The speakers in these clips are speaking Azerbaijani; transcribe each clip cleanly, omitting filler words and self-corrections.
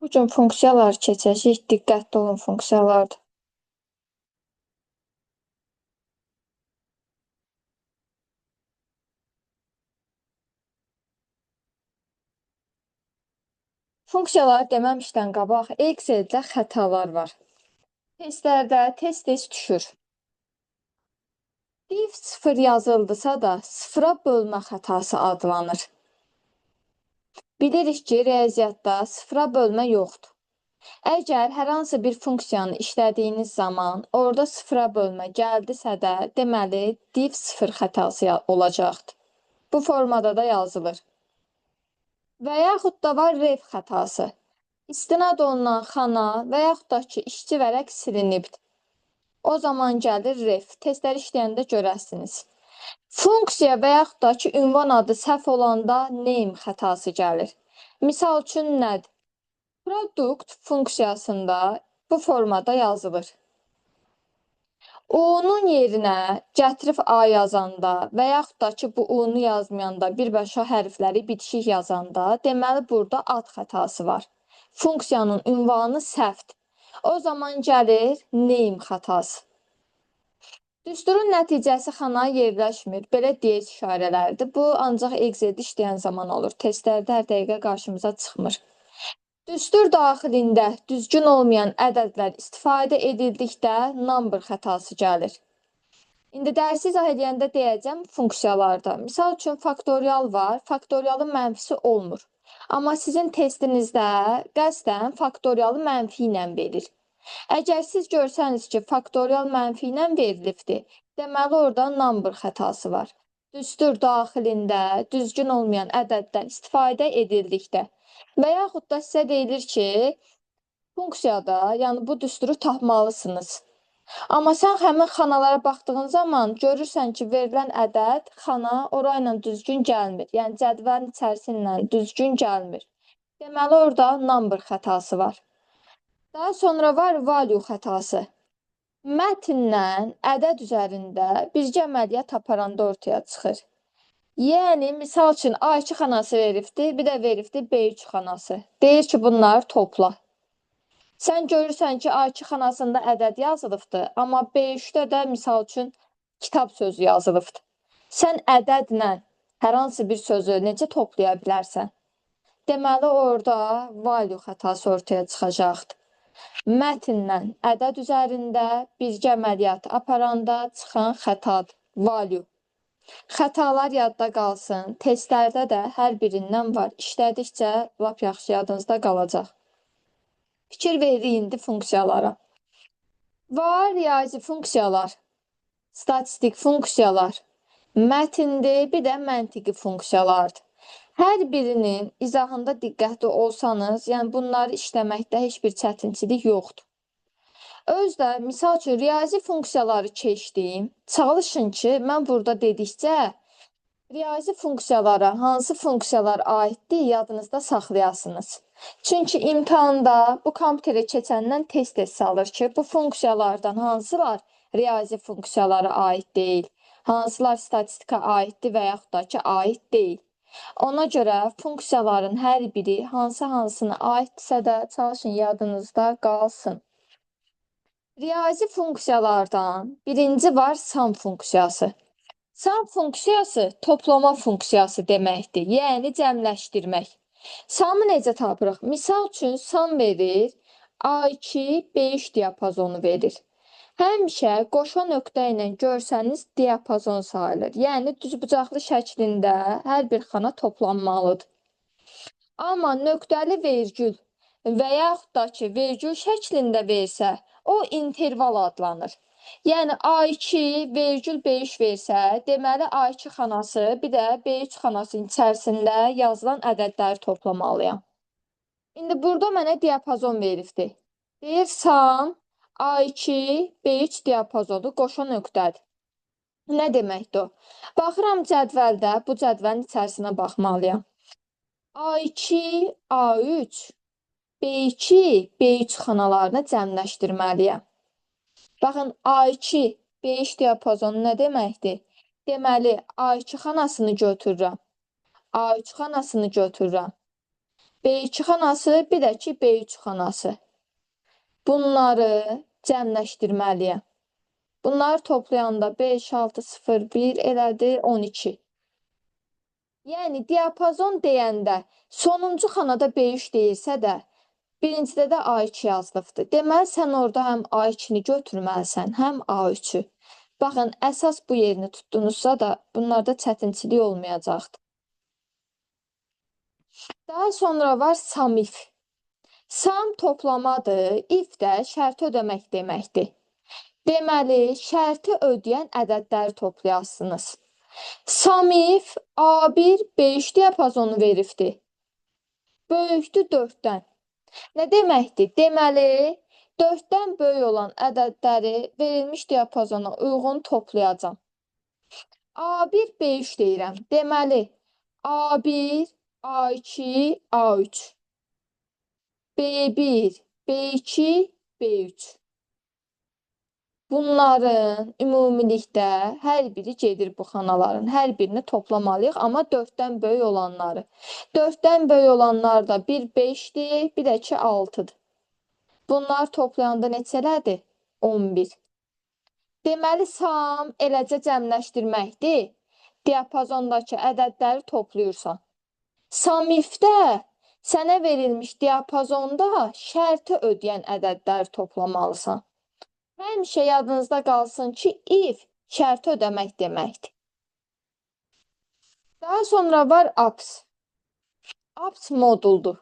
Bu gün funksiyalar keçəcək, diqqətli olun funksiyalardır. Funksiyaları deməmişdən qabaq Excel-də xətalar var. Testlərdə tez-tez düşür. Div 0 yazıldısa da sıfıra bölmə xətası adlanır. Bilirik ki, riyaziyyatda sıfıra bölmə yoxdur. Əgər hər hansı bir funksiyanı işlədiyiniz zaman orada sıfıra bölmə gəldisə də, deməli div 0 xətası olacaqdır. Bu formada da yazılır. Və yaxud da var ref xətası. İstinad olunan xana və yaxud da ki, işçi vərəq silinibdir. O zaman gəlir ref. Testlər işləyəndə görərsiniz. Funksiya və yaxud da ki, ünvan adı səhv olanda name xətası gəlir. Misal üçün nədir? Produkt funksiyasında bu formada yazılır. U-nun yerinə gətirib A yazanda və yaxud da ki, bu U-nu yazmayanda birbaşa hərfləri bitişik yazanda, deməli burada ad xətası var. Funksiyanın ünvanı səhvdir. O zaman gəlir name xətası. Düsturun nəticəsi xanaya yerləşmir. Belə diyet işarələridir. Bu ancaq Excel-də işləyən zaman olur. Testlərdə hər dəqiqə qarşımıza çıxmır. Düstur daxilində düzgün olmayan ədədlər istifadə edildikdə number xətası gəlir. İndi dərsi izah edəndə deyəcəm funksiyalarda. Misal üçün faktorial var, faktorialın mənfisi olmur. Amma sizin testinizdə qəsdən faktorialı mənfi ilə verir. Əgər siz görsəniz ki, faktorial mənfi ilə verilibdir, deməli orada number xətası var. Düstur daxilində düzgün olmayan ədəddən istifadə edildikdə və yaxud da sizə deyilir ki, funksiyada, yəni bu düsturu tapmalısınız. Amma sən həmin xanalara baxdığın zaman görürsən ki, verilən ədəd xana orayla düzgün gəlmir. Yəni cədvəlin içərisindən düzgün gəlmir. Deməli orada number xətası var. Daha sonra var value xətası. Mətndən ədəd üzərində birgə əməliyyat aparanda ortaya çıxır. Yəni, misal üçün A2 xanası veribdir, bir də veribdir B3 xanası. Deyir ki, bunlar topla. Sən görürsən ki, A2 xanasında ədəd yazılıbdır, amma B3-də də misal üçün kitab sözü yazılıbdır. Sən ədədlə hər hansı bir sözü necə toplaya bilərsən? Deməli, orada value xətası ortaya çıxacaqdır. Mətndən ədəd üzərində birgə əməliyyat aparanda çıxan xətadır, value. Xətalar yadda qalsın, testlərdə də hər birindən var. İşlədikcə lap yaxşı yadınızda qalacaq. Fikir veririk indi funksiyalara. Var riyazi funksiyalar, statistik funksiyalar, mətindir, bir də məntiqi funksiyalardır. Hər birinin izahında diqqətli olsanız, yəni bunları işləməkdə heç bir çətinçilik yoxdur. Özdə, misal üçün, riyazi funksiyaları keçdim. Çalışın ki, mən burada dedikcə, riyazi funksiyalara hansı funksiyalar aiddir, yadınızda saxlayasınız. Çünki imtahanda bu kompüterə keçəndən test salır ki, bu funksiyalardan hansılar riyazi funksiyalara aid deyil, hansılar statistika aiddir və yaxud da ki, aid deyil. Ona görə funksiyaların hər biri hansı-hansına aiddirsə də çalışın yadınızda qalsın. Riyazi funksiyalardan birinci var sum funksiyası. Sum funksiyası toplama funksiyası deməkdir, yəni cəmləşdirmək. Sum'u necə tapırıq? Misal üçün sum verir, A2, B3 diapazonu verir. Həmişə qoşa nöqtə ilə görsəniz diapazon sayılır. Yəni düzbucaqlı şəklində hər bir xana toplanmalıdır. Amma nöqtəli vergül və yaxud da ki, vergül şəklində versə, o interval adlanır. Yəni A2 vergül B3 versə, deməli A2 xanası, bir də B3 xanasının içərisində yazılan ədədləri toplamalıyam. İndi burada mənə diapazon veribdir. Deyir sum A2 B3 diapazonu qoşa nöqtədir. Nə deməkdir o? Baxıram cədvəldə, bu cədvəlin içərisinə baxmalıyam. A2, A3, B2, B3 xanalarını cəmləşdirməliyəm. Baxın, A2, B3 diapazonu nə deməkdir? Deməli, A2 xanasını götürürəm, A3 xanasını götürürəm. B2 xanası, bir də ki B3 xanası. Bunları cəmləşdirməliyəm. Bunları toplayanda 5, 6, 0, 1 elədi 12. Yəni diapazon deyəndə sonuncu xanada B3 deyilsə də, birincidə də A2 yazılıbdır. Deməli, sən orada həm A2-ni götürməlisən, həm A3-ü. Baxın, əsas bu yerini tutdunuzsa da, bunlarda çətinçilik olmayacaqdır. Daha sonra var samif. Sam toplamadır, if də şərti ödəmək deməkdir. Deməli, şərti ödəyən ədədləri toplayasınız. Samif A1 B3 diapazonu veribdir. Böyükdür 4-dən. Nə deməkdir? Deməli, 4-dən böyük olan ədədləri verilmiş diapazona uyğun toplayacam. A1, B3 deyirəm. Deməli, A1, A2, A3. B1, B2, B3. Bunların ümumilikdə hər biri gedir bu xanaların. Hər birini toplamalıyıq, amma 4-dən böyük olanları. 4-dən böyük olanlar da 1, 5-dir, bir də ki 6-dır. Bunlar toplayanda neçələrdir? 11. Deməli, sam eləcə cəmləşdirməkdir. Diapazondakı ədədləri toplayırsan. Samifdə sənə verilmiş diapazonda şərti ödəyən ədədləri toplamalısan. Həmişə yadınızda qalsın ki, if şərti ödəmək deməkdir. Daha sonra var APS. APS moduldur.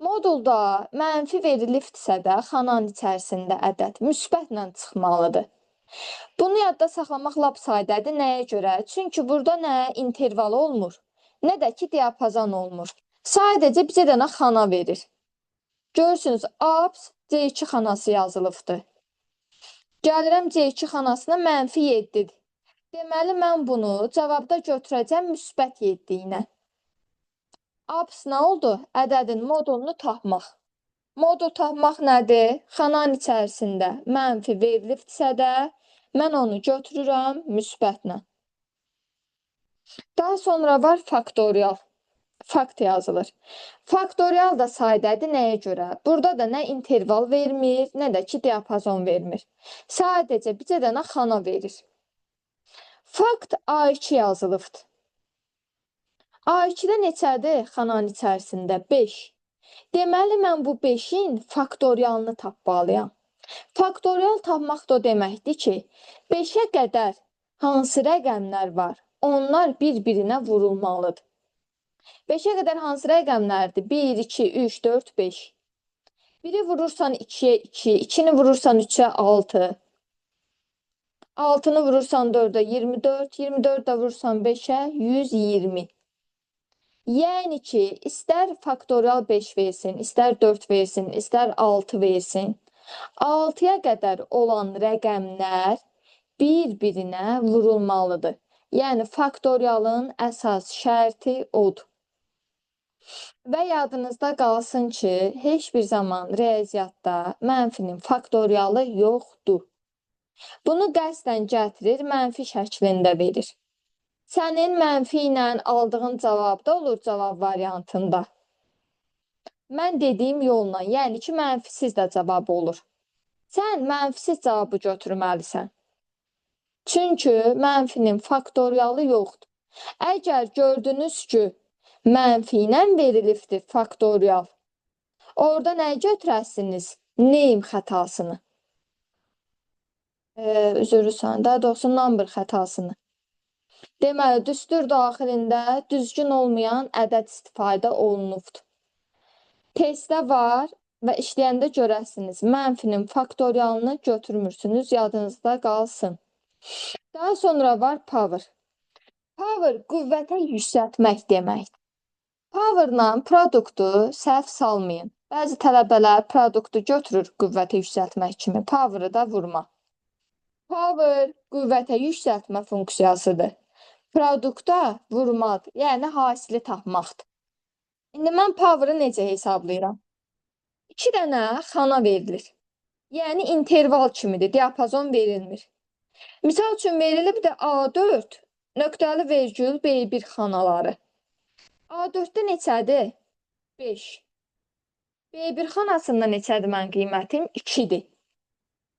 Modulda mənfi verilibdirsə də xananın içərisində ədəd müsbətlə çıxmalıdır. Bunu yadda saxlamaq lap sadədir. Nəyə görə? Çünki burada nə interval olmur, nə də ki diapazon olmur. Sadəcə bizə dənə xana verir. Görürsünüz, APS C2 xanası yazılıbdır. Gəlirəm C2 xanasına mənfi 7-dir. Deməli, mən bunu cavabda götürəcəm müsbət 7 ilə. APS nə oldu? Ədədin modulunu tapmaq. Modul tapmaq nədir? Xananın içərisində mənfi verilibdirsə də, mən onu götürürəm müsbətlə. Daha sonra var faktorial. Fakt yazılır. Faktorial da sadədir. Nəyə görə? Burada da nə interval vermir, nə də ki diapazon vermir. Sadəcə bizə dənə xana verir. Fakt A2 yazılıbdır. A2-də neçədir xananın içərisində? 5. Deməli, mən bu 5-in faktorialını tapmalıyam. Faktorial tapmaq da o deməkdir ki, 5-ə qədər hansı rəqəmlər var? Onlar bir-birinə vurulmalıdır. 5-ə qədər hansı rəqəmlərdir? 1, 2, 3, 4, 5. Biri vurursan 2-yə 2, 2-ni vurursan 3-ə 6. 6-nı vurursan 4-ə 24, 24 də vurursan 5-ə 120. Yəni ki, istər faktorial 5 versin, istər 4 versin, istər 6 versin, 6-ya qədər olan rəqəmlər bir-birinə vurulmalıdır. Yəni, faktorialın əsas şərti odur. Və yadınızda qalsın ki, heç bir zaman riyaziyyatda mənfinin faktorialı yoxdur. Bunu qəsdən gətirir, mənfi şəklində verir. Sənin mənfi ilə aldığın cavab da olur cavab variantında. Mən dediyim yolla, yəni ki, mənfisiz də cavab olur. Sən mənfisiz cavabı götürməlisən. Çünki mənfinin faktorialı yoxdur. Əgər gördünüz ki, mənfi ilə verilibdir faktorial, orada nəyi götürəsiniz? Name xətasını. Üzrlüsən, daha doğrusu number xətasını. Deməli, düstur daxilində düzgün olmayan ədəd istifadə olunubdur. Testdə var və işləyəndə görəsiniz. Mənfinin faktorialını götürmürsünüz, yadınızda qalsın. Daha sonra var power. Power qüvvətə yüksəltmək deməkdir. Powerla produktu səhv salmayın. Bəzi tələbələr produktu götürür qüvvətə yüksəltmək kimi, power'ı da vurma. Power qüvvətə yüksəltmə funksiyasıdır. Produkta vurmaq, yəni hasili tapmaqdır. İndi mən power'ı necə hesablayıram? 2 dənə xana verilir. Yəni interval kimidir, diapazon verilmir. Misal üçün verilib də A4 nöqtəli vergül B1 xanaları. A4-də neçədir? 5. B1 xanasında neçədir mənim qiymətim? 2-dir.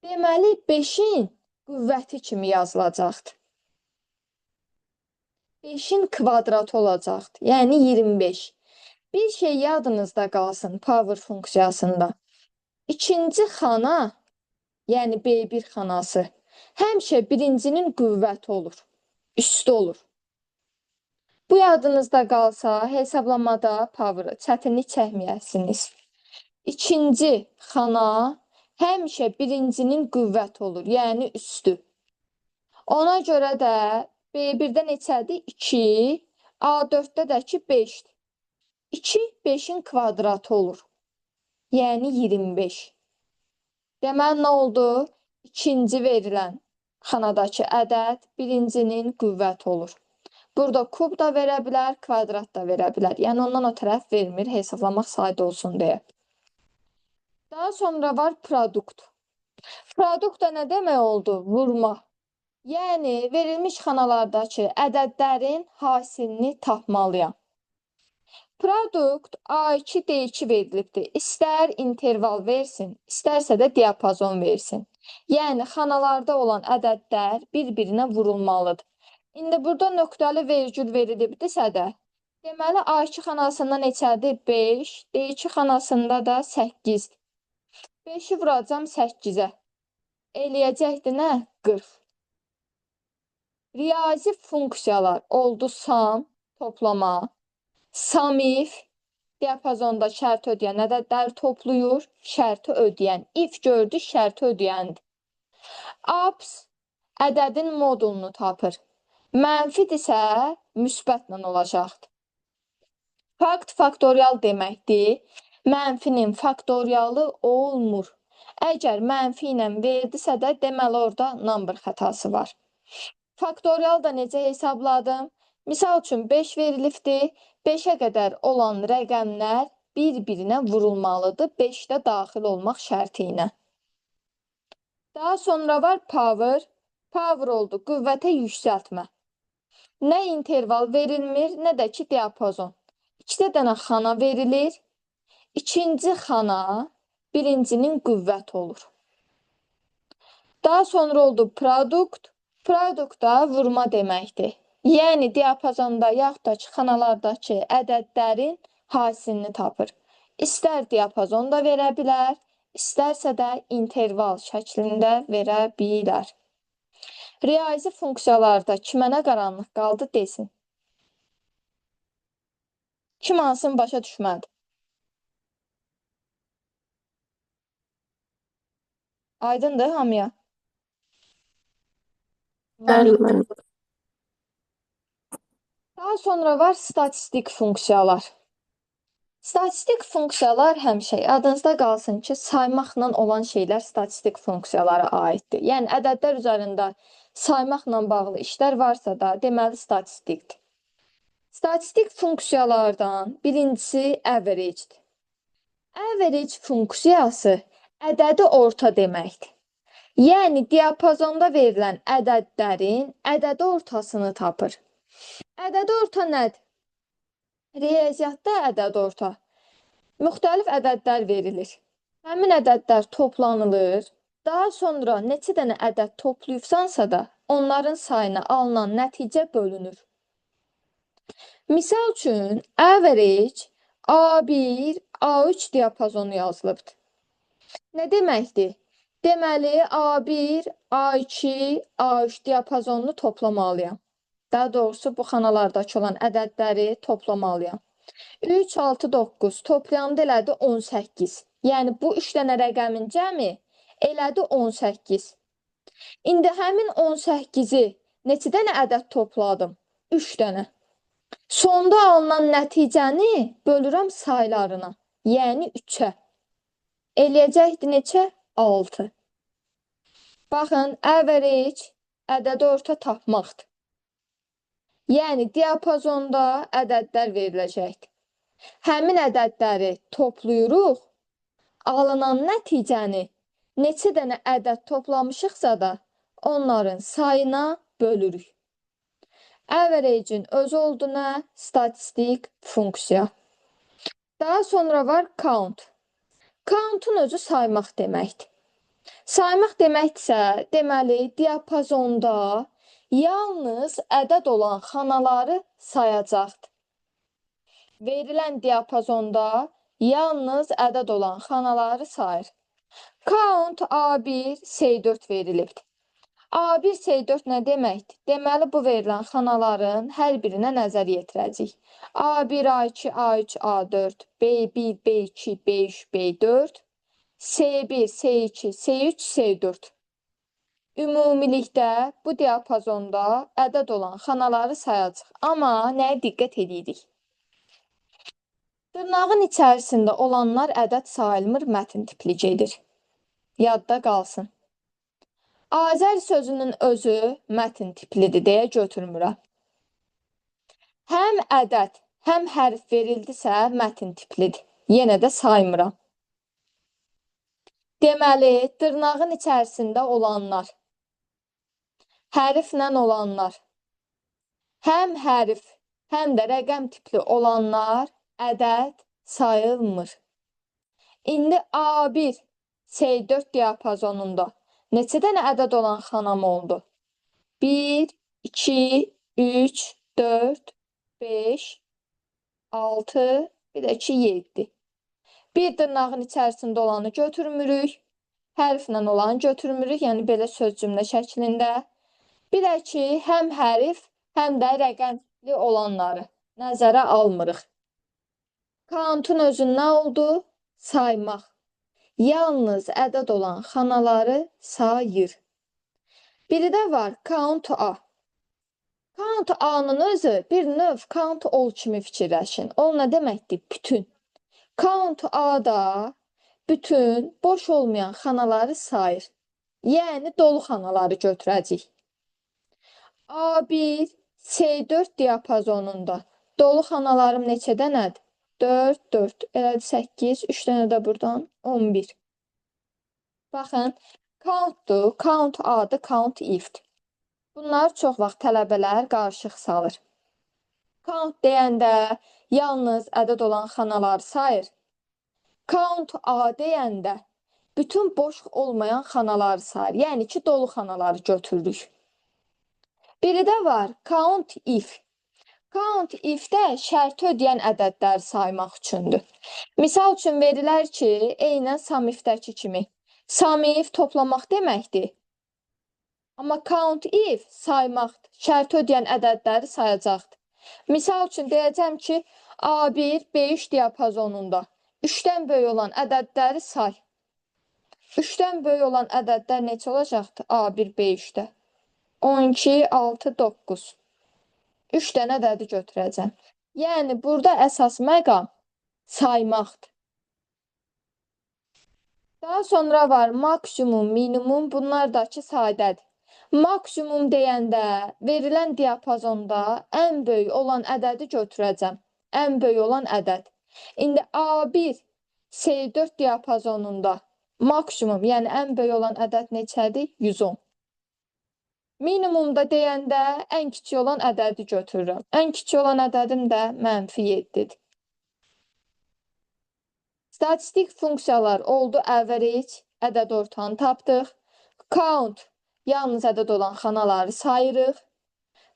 Deməli, 5-in qüvvəti kimi yazılacaqdır. 5-in kvadratı olacaqdır. Yəni 25. Bir şey yadınızda qalsın power funksiyasında. İkinci xana, yəni B1 xanası, həmişə birincinin qüvvəti olur, üstü olur. Bu yadınızda qalsa, hesablamada power çətinlik çəkməyəsiniz. İkinci xana həmişə birincinin qüvvəti olur, yəni üstü. Ona görə də B1-də neçədir? 2, A4-də də ki 5-dir. 2, 5-in kvadratı olur. Yəni 25. Deməli, nə oldu? İkinci verilən xanadakı ədəd birincinin qüvvəti olur. Burada kub da verə bilər, kvadrat da verə bilər. Yəni, ondan o tərəf vermir, hesablamaq sayda olsun deyə. Daha sonra var produkt. Produkt da nə demək oldu? Vurma. Yəni, verilmiş xanalardakı ədədlərin hasilini tapmalıyam. Produkt A2, D2 verilibdir. İstər interval versin, istərsə də diapazon versin. Yəni, xanalarda olan ədədlər bir-birinə vurulmalıdır. İndi burada nöqtəli vergül verilibdirsə də, deməli A2 xanasında neçədir? 5, D2 xanasında da 8. 5-i vuracam 8-ə. Eləyəcəkdir nə? 40. Riyazi funksiyalar oldu sum, toplama. Sum if, diapazonda şərti ödəyən ədədləri toplayır, şərti ödəyən. If gördük, şərti ödəyəndir. Abs ədədin modulunu tapır. Mənfidirsə, müsbətlə olacaqdır. Fakt faktorial deməkdir. Mənfinin faktorialı olmur. Əgər mənfi ilə verdisə də, deməli orada number xətası var. Faktorial da necə hesabladım? Misal üçün 5 verilibdir. 5-ə qədər olan rəqəmlər bir-birinə vurulmalıdır. 5-də daxil olmaq şərti ilə. Daha sonra var power. Power oldu qüvvətə yüksəltmə. Nə interval verilmir, nə də ki diapazon. 2 dənə xana verilir. İkinci xana birincinin qüvvəti olur. Daha sonra oldu produkt. Produkt da vurma deməkdir. Yəni diapazonda yaxud da ki xanalardakı ədədlərin hasilini tapır. İstər diapazon da verə bilər, istərsə də interval şəklində verə bilər. Riyazi funksiyalarda kimə nə qaranlıq qaldı desin. Kim hansını başa düşmədi? Aydındır hamıya? Bəli. Daha sonra var statistik funksiyalar. Statistik funksiyalar həmişə yadınızda qalsın ki, saymaqla olan şeylər statistik funksiyalara aiddir. Yəni, ədədlər üzərində saymaqla bağlı işlər varsa da, deməli statistikdir. Statistik funksiyalardan birincisi average-dir. Average funksiyası ədədi orta deməkdir. Yəni, diapazonda verilən ədədlərin ədədi ortasını tapır. Ədədi orta nədir? Riyaziyyatda ədədi orta. Müxtəlif ədədlər verilir. Həmin ədədlər toplanılır. Daha sonra neçə dənə ədəd toplayıbsansa da, onların sayına alınan nəticə bölünür. Misal üçün, average A1, A3 diapazonu yazılıbdır. Nə deməkdir? Deməli, A1, A2, A3 diapazonunu toplamalıyam. Daha doğrusu, bu xanalardakı olan ədədləri toplamalıyam. 3, 6, 9 toplayanda elədi 18. Yəni, bu 3 dənə rəqəmin cəmi elədi 18. İndi həmin 18-i neçə dənə ədəd topladım? 3 dənə. Sonda alınan nəticəni bölürəm saylarına, yəni 3-ə. Eləyəcəkdir neçə? 6. Baxın, average ədədi orta tapmaqdır. Yəni, diapazonda ədədlər veriləcəkdir. Həmin ədədləri toplayırıq, alınan nəticəni neçə dənə ədəd toplamışıqsa da, onların sayına bölürük. Average-in özü oldu nə? Statistik funksiya. Daha sonra var count. Count'un özü saymaq deməkdir. Saymaq deməkdirsə, deməli, diapazonda yalnız ədəd olan xanaları sayacaqdır. Verilən diapazonda yalnız ədəd olan xanaları sayır. Count A1, C4 verilibdir. A1, C4 nə deməkdir? Deməli, bu verilən xanaların hər birinə nəzər yetirəcəyik. A1, A2, A3, A4, B1, B2, B3, B4, C1, C2, C3, C4. Ümumilikdə bu diapazonda ədəd olan xanaları sayacaq. Amma nəyə diqqət edirik? Dırnağın içərisində olanlar ədəd sayılmır, mətn tipli gedir. Yadda qalsın. Azər sözünün özü mətn tiplidir deyə götürmürəm. Həm ədəd, həm hərf verildisə mətn tiplidir. Yenə də saymıram. Deməli, dırnağın içərisində olanlar, hərflə olanlar, həm hərf, həm də rəqəm tipli olanlar ədəd sayılmır. İndi A1, C4 diapazonunda neçə dənə ədəd olan xanam oldu? 1, 2, 3, 4, 5, 6, bir də 2, 7. Bir dırnağın içərisində olanı götürmürük, hərflə olanı götürmürük, yəni belə söz cümlə şəklində. Bir də ki, həm hərf, həm də rəqəmli olanları nəzərə almırıq. Count'un özü nə oldu? Saymaq. Yalnız ədəd olan xanaları sayır. Biri də var, count A. Count A-nın özü bir növ count all kimi fikirləşin. O nə deməkdir? Bütün. Count A da bütün boş olmayan xanaları sayır. Yəni dolu xanaları götürəcəyik. A1, C4 diapazonunda dolu xanalarım neçə dənədir? 4, 4, elədir 8, 3 dənə də buradan 11. Baxın, countdur, count A-dır, count if-dir. Bunlar çox vaxt tələbələr qarışıq salır. Count deyəndə yalnız ədəd olan xanaları sayır. Count A deyəndə bütün boş olmayan xanaları sayır. Yəni ki, dolu xanaları götürürük. Biri də var, count if. Count if-də şərti ödəyən ədədləri saymaq üçündür. Misal üçün verilər ki, eynən sum if-dəki kimi. Sum if toplamaq deməkdir. Amma count if saymaqdır. Şərti ödəyən ədədləri sayacaqdır. Misal üçün deyəcəm ki, A1, B3 diapazonunda 3-dən böyük olan ədədləri say. 3-dən böyük olan ədədlər neçə olacaqdır? A1, B3-də. 12, 6, 9. 3 dənə ədədi götürəcəm. Yəni, burada əsas məqam saymaqdır. Daha sonra var maksimum, minimum, bunlar da ki, sadədir. Maksimum deyəndə verilən diapazonda ən böyük olan ədədi götürəcəm. Ən böyük olan ədəd. İndi A1, C4 diapazonunda maksimum, yəni ən böyük olan ədəd neçədir? 110. Minimumda deyəndə ən kiçik olan ədədi götürürəm. Ən kiçik olan ədədim də -7-dir. Statistik funksiyalar oldu average, ədəd ortanı tapdıq. Count, yalnız ədəd olan xanaları sayırıq.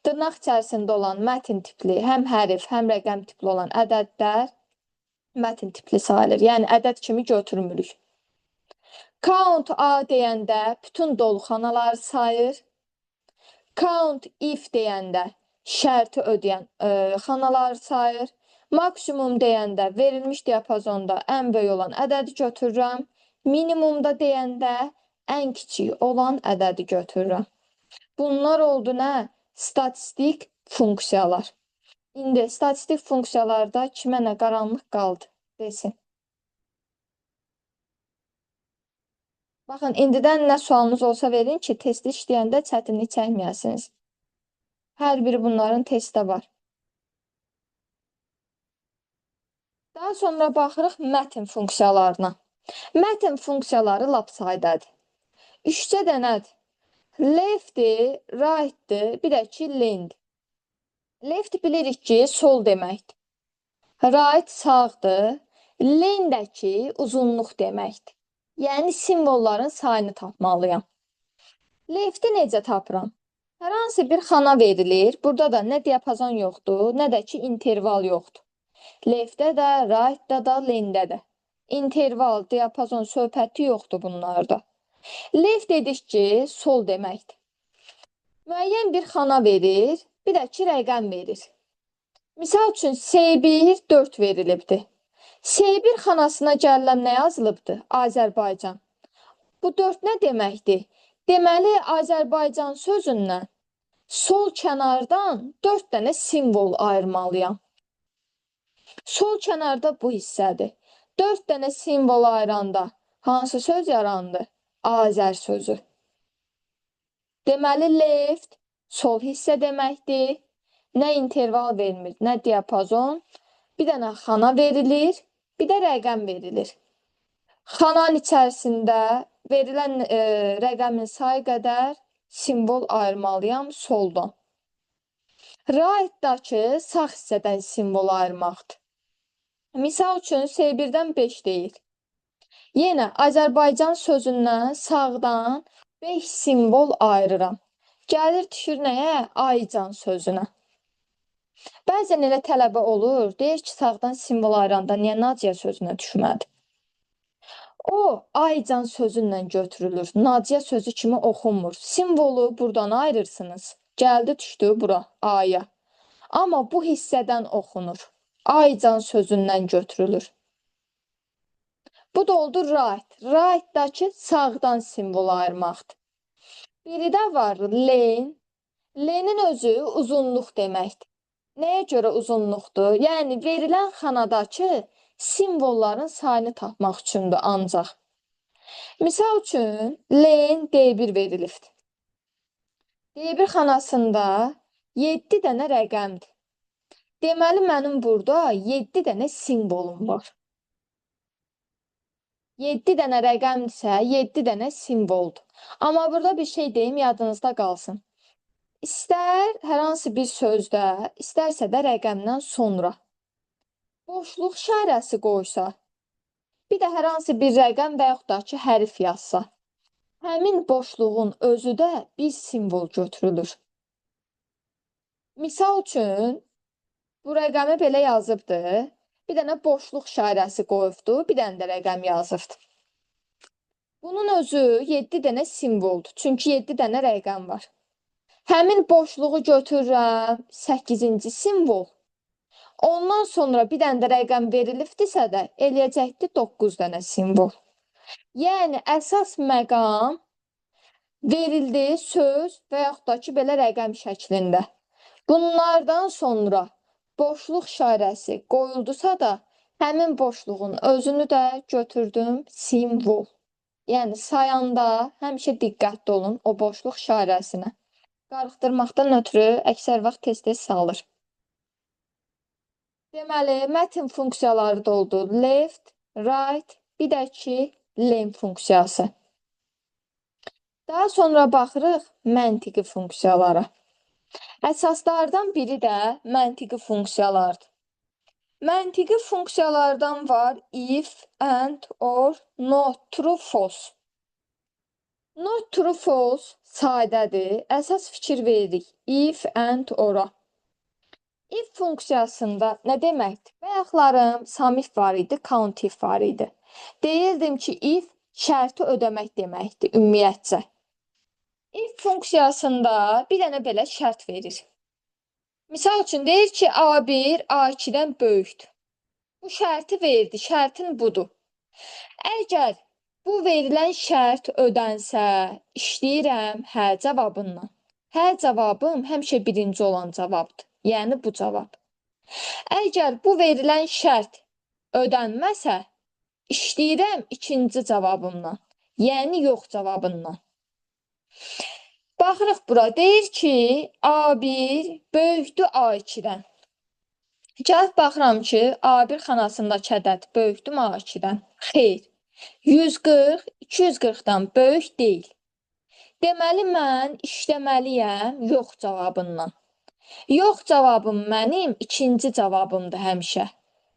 Dırnaq içərisində olan mətn tipli, həm hərf, həm rəqəm tipli olan ədədlər mətn tipli sayılır. Yəni, ədəd kimi götürmürük. Count A deyəndə bütün dolu xanaları sayır. Count if deyəndə şərti ödəyən xanaları sayır. Maksimum deyəndə verilmiş diapazonda ən böyük olan ədədi götürürəm. Minimumda deyəndə ən kiçik olan ədədi götürürəm. Bunlar oldu nə? Statistik funksiyalar. İndi statistik funksiyalarda kimə nə qaranlıq qaldı desin. Baxın, indidən nə sualınız olsa verin ki, testi işləyəndə çətinlik çəkməyəsiniz. Hər biri bunların testi var. Daha sonra baxırıq mətn funksiyalarına. Mətn funksiyaları lap saydadır. 3 dənədir. Left-dir, right-dir, bir də ki, left. Left bilirik ki, sol deməkdir. Right sağdır, Lendəki uzunluq deməkdir. Yəni simvolların sayını tapmalıyam. Lefti necə tapıram? Hər hansı bir xana verilir. Burada da nə diapazon yoxdur, nə də ki interval yoxdur. Leftdə də, rightdə də, lendə də. İnterval, diapazon söhbəti yoxdur bunlarda. Left dedik ki, sol deməkdir. Müəyyən bir xana verir, bir də ki rəqəm verir. Misal üçün S1 4 verilibdir. S1 xanasına gəlirəm nə yazılıbdır? Azərbaycan. Bu 4 nə deməkdir? Deməli, Azərbaycan sözündən sol kənardan 4 dənə simvol ayırmalıyam. Sol kənarda bu hissədir. 4 dənə simvol ayıranda hansı söz yarandı? Azər sözü. Deməli, left sol hissə deməkdir. Nə interval vermir, nə diapazon. Bir dənə xana verilir, bir də rəqəm verilir. Xananın içərisində verilən rəqəmin sayı qədər simvol ayırmalıyam soldan. Rightdakı sağ hissədən simvol ayırmaqdır. Misal üçün S1-dən 5 deyir. Yenə Azərbaycan sözündən sağdan 5 simvol ayırıram. Gəlir düşür nəyə? Aycan sözünə. Bəzən elə tələbə olur, deyir ki, sağdan simvol ayıranda niyə Naciyə sözünə düşmədi? O, Aycan sözündən götürülür. Naciyə sözü kimi oxunmur. Simvolu buradan ayırırsınız. Gəldi düşdü bura, Aya. Amma bu hissədən oxunur. Aycan sözündən götürülür. Bu da oldu right. Rightdakı sağdan simvol ayırmaqdır. Biri də var len. Lenin özü uzunluq deməkdir. Nəyə görə uzunluqdur? Yəni verilən xanadakı simvolların sayını tapmaq üçündür ancaq. Misal üçün len D1 verilibdir. D1 xanasında 7 dənə rəqəmdir. Deməli, mənim burada 7 dənə simvolum var. 7 dənə rəqəmdirsə, 7 dənə simvoldur. Amma burada bir şey deyim, yadınızda qalsın. İstər hər hansı bir sözdə, istərsə də rəqəmdən sonra boşluq işarəsi qoysa, bir də hər hansı bir rəqəm və yaxud da ki, hərf yazsa, həmin boşluğun özü də bir simvol götürülür. Misal üçün, bu rəqəmi belə yazıbdır, bir dənə boşluq işarəsi qoyubdur, bir dənə də rəqəm yazıbdır. Bunun özü 7 dənə simvoldur, çünki 7 dənə rəqəm var. Həmin boşluğu götürürəm, 8-ci simvol. Ondan sonra bir dənə də rəqəm verilibdirsə də, eləyəcəkdir 9 dənə simvol. Yəni, əsas məqam verildi söz və yaxud da ki, belə rəqəm şəklində. Bunlardan sonra boşluq işarəsi qoyuldusa da, həmin boşluğun özünü də götürdüm simvol. Yəni, sayanda həmişə diqqətli olun o boşluq işarəsinə. Qarışdırmaqdan ötürü əksər vaxt tez-tez salır. Deməli, mətin funksiyaları da oldu. Left, right, bir də ki, len funksiyası. Daha sonra baxırıq məntiqi funksiyalara. Əsaslardan biri də məntiqi funksiyalardır. Məntiqi funksiyalardan var if, and, or, not, true, false. Not, true, false sadədir. Əsas fikir veririk if, and, or-a. If funksiyasında nə deməkdir? Bayaqlarım samif var idi, countif var idi. Deyirdim ki, if şərti ödəmək deməkdir, ümumiyyətcə. If funksiyasında bir dənə belə şərt verir. Misal üçün, deyir ki, A1 A2-dən böyükdür. Bu şərti verdi, şərtin budur. Əgər bu verilən şərt ödənsə, işləyirəm hə cavabından. Hə cavabım həmişə birinci olan cavabdır. Yəni, bu cavab. Əgər bu verilən şərt ödənməsə, işləyirəm ikinci cavabımdan. Yəni, yox cavabından. Baxırıq bura, deyir ki, A1 böyükdür A2-dən. Gəlib baxıram ki, A1 xanasındakı ədəd böyükdür A2-dən. Xeyr, 140, 240-dan böyük deyil. Deməli, mən işləməliyəm yox cavabından. Yox cavabım mənim ikinci cavabımdır həmişə.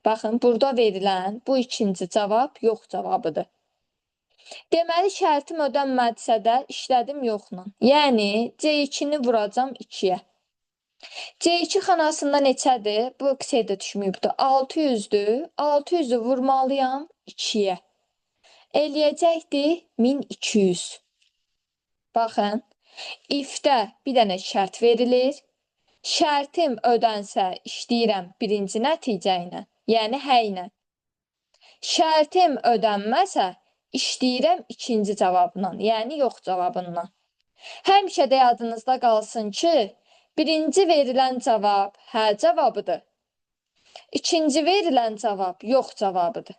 Baxın, burada verilən bu ikinci cavab yox cavabıdır. Deməli, şərtim ödənmədisə də işlədim yoxla. Yəni, C2-ni vuracam 2-yə. C2 xanasında neçədir? Bu qisəyə də düşməyibdir. 600-dür. 600-ü vurmalıyam 2-yə. Eləyəcəkdir 1200. Baxın, if-də bir dənə şərt verilir. Şərtim ödənsə işləyirəm birinci nəticə ilə, yəni hə ilə. Şərtim ödənməsə işləyirəm ikinci cavabla, yəni yox cavabından. Həmişə də yadınızda qalsın ki, birinci verilən cavab hə cavabıdır. İkinci verilən cavab yox cavabıdır.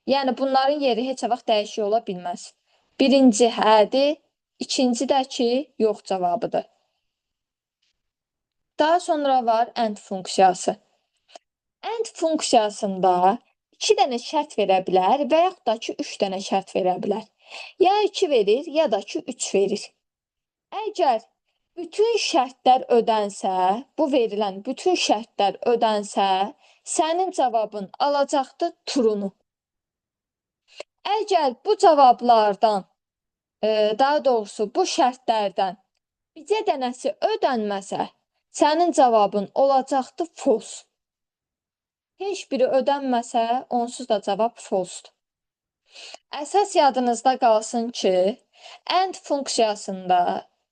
Yəni bunların yeri heç vaxt dəyişik ola bilməz. Birinci hədir, ikinci də ki, yox cavabıdır. Daha sonra var AND funksiyası. AND funksiyasında 2 dənə şərt verə bilər və yaxud da ki, 3 dənə şərt verə bilər. Ya 2 verir, ya da ki, 3 verir. Əgər bütün şərtlər ödənsə, bu verilən bütün şərtlər ödənsə, sənin cavabın alacaqdır true-nu. Əgər bu cavablardan, daha doğrusu bu şərtlərdən bircə dənəsi ödənməsə, sənin cavabın olacaqdır false. Heç biri ödənməsə, onsuz da cavab false-dur. Əsas yadınızda qalsın ki, AND funksiyasında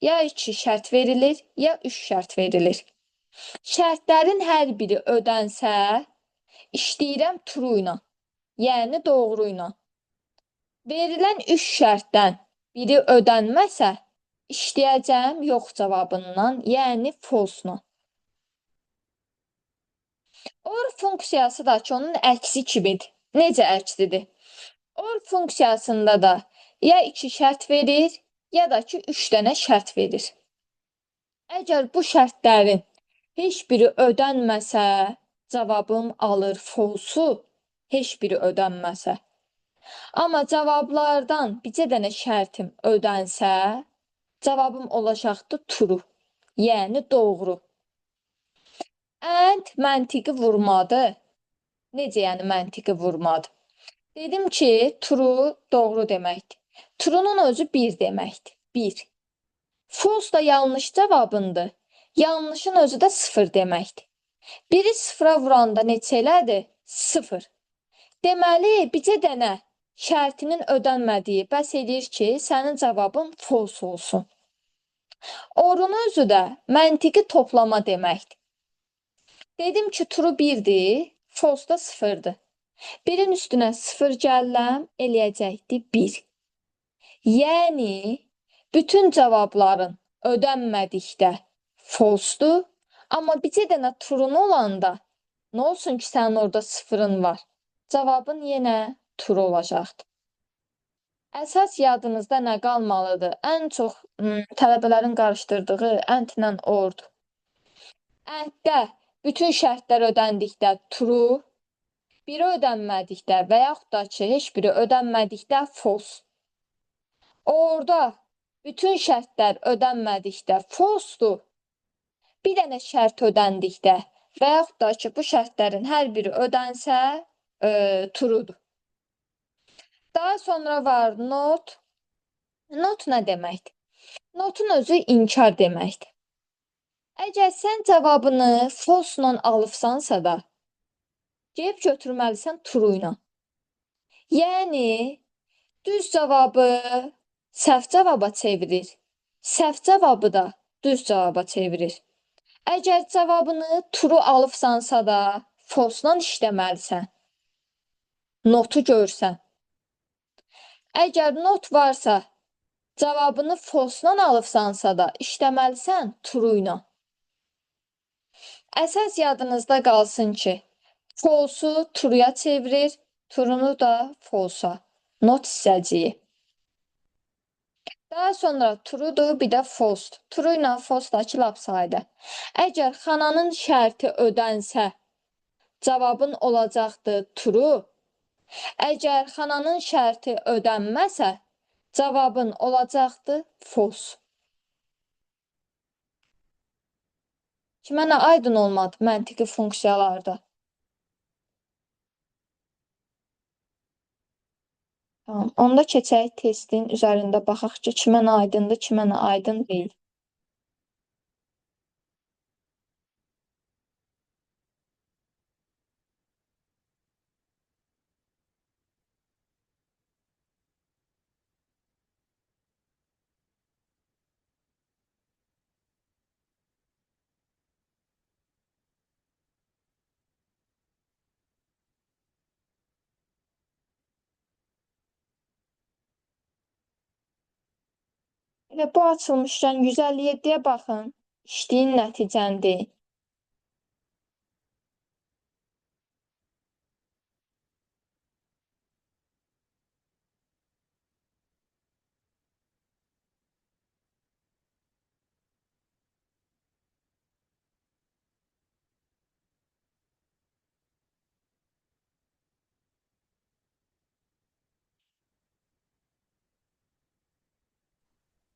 ya 2 şərt verilir, ya 3 şərt verilir. Şərtlərin hər biri ödənsə, işləyirəm true ilə, yəni doğru ilə. Verilən 3 şərtdən biri ödənməsə, işləyəcəm yox cavabından, yəni false-la. OR funksiyası da ki, onun əksi kimidir. Necə əksidir? OR funksiyasında da ya 2 şərt verir, ya da ki, 3 dənə şərt verir. Əgər bu şərtlərin heç biri ödənməsə, cavabım alır false-u, heç biri ödənməsə. Amma cavablardan bircə dənə şərtim ödənsə, cavabım olacaqdır true, yəni doğru. AND məntiqi vurmadır. Necə yəni məntiqi vurmadır? Dedim ki, true doğru deməkdir. True'nun özü 1 deməkdir. 1. False da yanlış cavabındır. Yanlışın özü də 0 deməkdir. Biri 0-a vuranda neçə elədir? 0. Deməli, bircə dənə şərtinin ödənmədiyi bəs eləyir ki, sənin cavabın false olsun. OR-un özü də məntiqi toplama deməkdir. Dedim ki, true 1-dir, false da 0-dır. Birin üstünə 0 gəlirəm, eləyəcəkdir 1. Yəni, bütün cavabların ödənmədikdə false-dur, amma bircə dənə true-un olanda, nə olsun ki, sənin orada 0-ın var? Cavabın yenə true olacaqdır. Əsas yadınızda nə qalmalıdır? Ən çox tələbələrin qarışdırdığı AND-lə OR-dur. AND-də bütün şərtlər ödəndikdə true, biri ödənmədikdə və yaxud da ki, heç biri ödənmədikdə false. Orada bütün şərtlər ödənmədikdə false-dur. Bir dənə şərt ödəndikdə və yaxud da ki, bu şərtlərin hər biri ödənsə, true-dur. Daha sonra var not. Not nə deməkdir? Notun özü inkar deməkdir. Əgər sən cavabını false-la alıbsansa da, gəlib götürməlisən true ilə. Yəni, düz cavabı səhv cavaba çevirir, səhv cavabı da düz cavaba çevirir. Əgər cavabını true alıbsansa da, false-la işləməlisən. Notu görsən. Əgər not varsa, cavabını false-la alıbsansa da, işləməlisən true ilə. Əsas yadınızda qalsın ki, false-u true-ya çevirir, true-nu da false-a. Not hissəciyi. Daha sonra true-dur, bir də false. True ilə false-dakı lap sadə. Əgər xananın şərti ödənsə, cavabın olacaqdır true. Əgər xananın şərti ödənməsə, cavabın olacaqdır false. Ki, mənə aydın olmadı məntiqi funksiyalarda. Tamam. Onda keçək testin üzərində baxaq ki, kimə nə aydındır, kimə nə aydın deyil. Elə bu açılmışdan 157-yə baxın. İşləyin nəticəndi.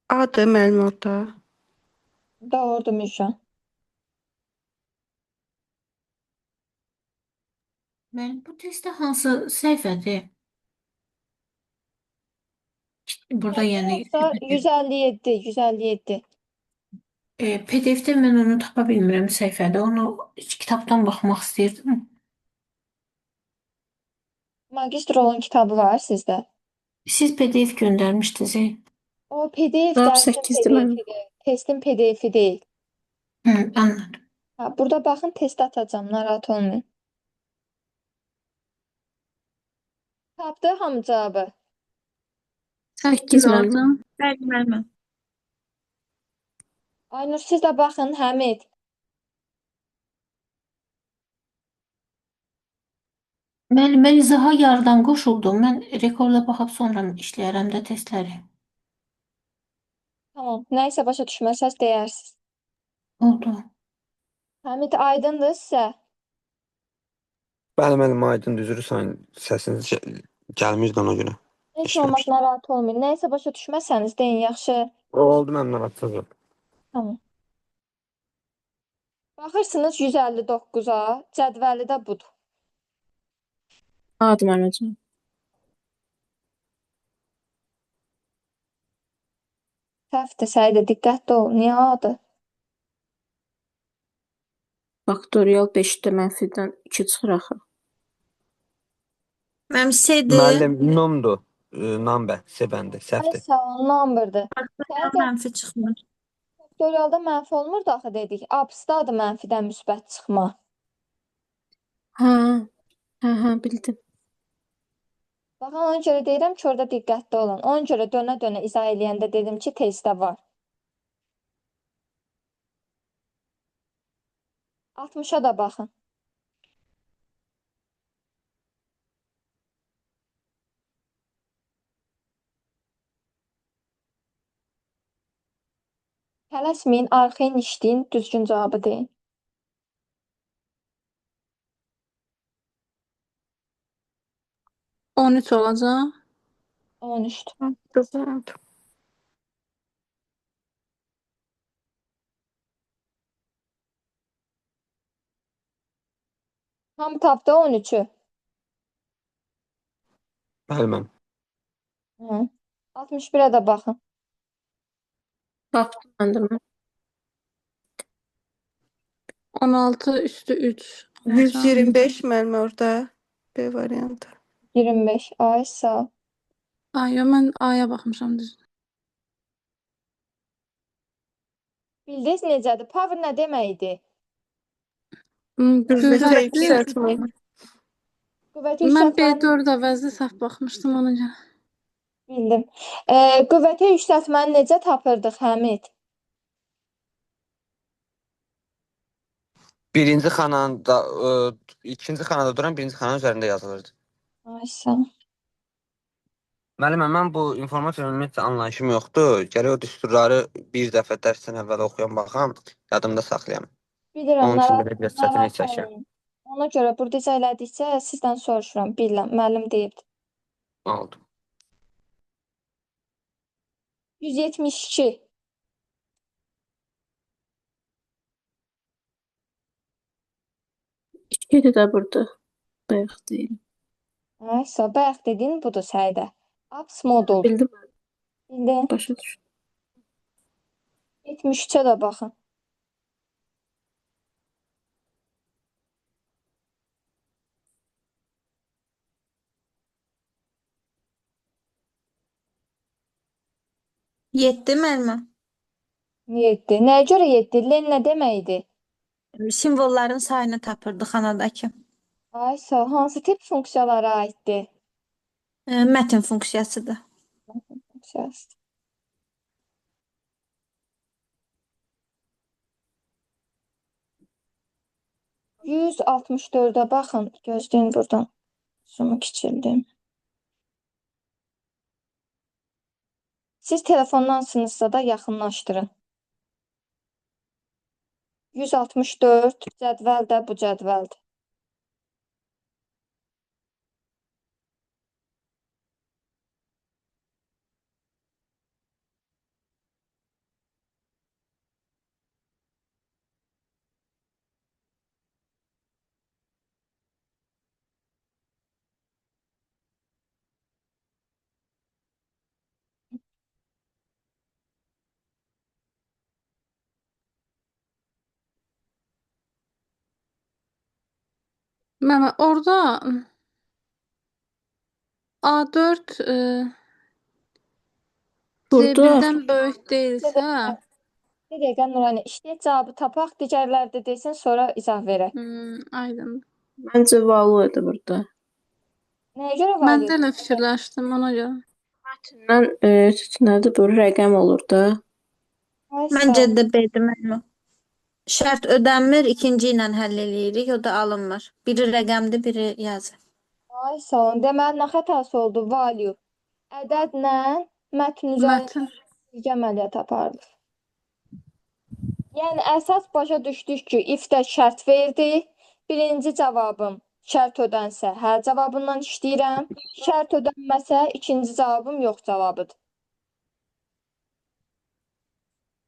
Adı müəllim orada. Doğrudur Müşan. Mən bu testdə hansı səhifədir? Burada yəni Yoxsa 157, 157. PDF-də mən onu tapa bilmirəm səhifədə. Onu kitabdan baxmaq istəyirdim. Magistr olan kitabı var sizdə. Siz PDF göndərmişdiniz. O PDF Cavab dərsin 8-dir müəllim. PDF-idir. Testin PDF-i deyil. Anladım. Ha, burada baxın test atacağım, narahat olmayın. Tapdı hamı cavabı. 8 müəllim. Bəli, müəllimə. Aynur siz də baxın, Həmid. Mən izaha yarıdan qoşuldum. Mən rekorda baxıb sonra işləyərəm də testləri. Tamam, nəysə başa düşməsəz deyərsiniz. Oldu. Həmid aydındır sizə? Bəli, müəllim, aydın düzür sayın. Səsiniz gəlmirdi ona görə. Heç olmaz, İşləmişdi. narahat olmayın. Nəysə başa düşməsəniz deyin, yaxşı. Oldu, mənim narahatsız oldu. Tamam. Baxırsınız 159-a, cədvəli də budur. Adı müəllim hocam. Səhvdir, Səidə, diqqətli ol. Niyə adı? Faktorial 5-də mənfidən 2 çıxır axı. Mənim C-dir. Müəllim, numdur. Number, səbəndi, Ay səhvdir. sağ ol, numberdir. Səidə, Mənfi çıxmır. faktorialda mənfi olmur da axı dedik. Absda da mənfidən müsbət çıxma. Hə, bildim. Baxın, ona görə deyirəm ki, orada diqqətli olun. Ona görə dönə-dönə izah eləyəndə dedim ki, testdə var. 60-a da baxın. Tələsməyin, arxayın işləyin, düzgün cavabı deyin. 13 olacaq. 13-dür. Güzel. Tam tapdı 13-ü. Bəli, mənim. Hı. 61-ə də baxın. Tapdım mən də mən. 16 üstü 3. 125 müəllim orada B variantı. 25. Ay sağ ol. Ay, mən A'ya baxmışam düz. Bildiniz necədir? Power nə deməkdir? Qüvvəti Qüvvəti. yüksəltmək. Qüvvəti Mən yüksəltmənin B4 əvəzli səhv baxmışdım ona görə. bildim. Qüvvəti yüksəltməni necə tapırdıq, Həmid? Birinci xanada, ikinci xanada duran birinci xananın üzərində yazılırdı. Ay sağ ol. Müəllimə, mən bu informasiya ümumiyyətlə anlayışım yoxdur. Gərək o düsturları bir dəfə dərsdən əvvəl oxuyan baxam, yadımda saxlayam. Bilirəm, Onun üçün belə biraz çətinlik narahat çəkirəm. olmayın. Ona görə burada izah elədikcə sizdən soruşuram. Bilirəm, müəllim deyibdi. Oldu. 172. İki də burada. Bayaq deyil. Ay sağ ol. Bayaq dediyin budur Səidə. Apps modul. Bildim, Bildin. başa düşdüm. 73-ə də baxın. Yetdi müəllimə. 7. Nəyə görə 7? Len nə deməkdir? Simvolların sayını tapırdı xanadakı. Ay sağ ol. Hansı tip funksiyalara aiddir? Mətn funksiyasıdır. Funksiyası. %164'ə baxın. Gözləyin buradan. Zoom kiçildim. Siz telefondansınızsa da yaxınlaşdırın. 164 cədvəl də bu cədvəldir. Mən orada A4 Burada C1-dən böyük deyilsə, Bir dəqiqə Nurani, işlək cavabı tapaq, digərləri də desin, sonra izah verək. aydın. məncə valuedir burada. Nəyə görə Mən value? də elə fikirləşdim ona görə. Mətndən nədir bu rəqəm olur da. Ay sağ Məncə ol. də B-dir müəllimə. Şərt ödənmir, ikinci ilə həll eləyirik, o da alınmır. Biri rəqəmdir, biri yazı. Ay sağ ol. Deməli, nə xətası oldu? Value. Ədədlə mətn üzərində Mətn. birgə əməliyyat aparılır. Yəni, əsas başa düşdük ki, if-də şərt verdi. Birinci cavabım şərt ödənsə, hə cavabından işləyirəm. Şərt ödənməsə, ikinci cavabım yox cavabıdır.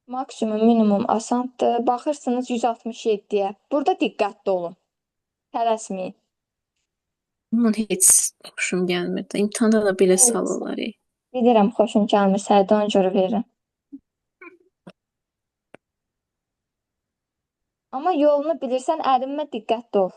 Maksimum, minimum asandır. Baxırsınız 167-yə. Burada diqqətli olun. Tələsməyin. Aman heç xoşum gəlmir də. İmtahanda da belə Evet. salırlar. Bilirəm, xoşum gəlmir, sənə ona görə verirəm. Amma yolunu bilirsən, ərinmə, diqqətli ol.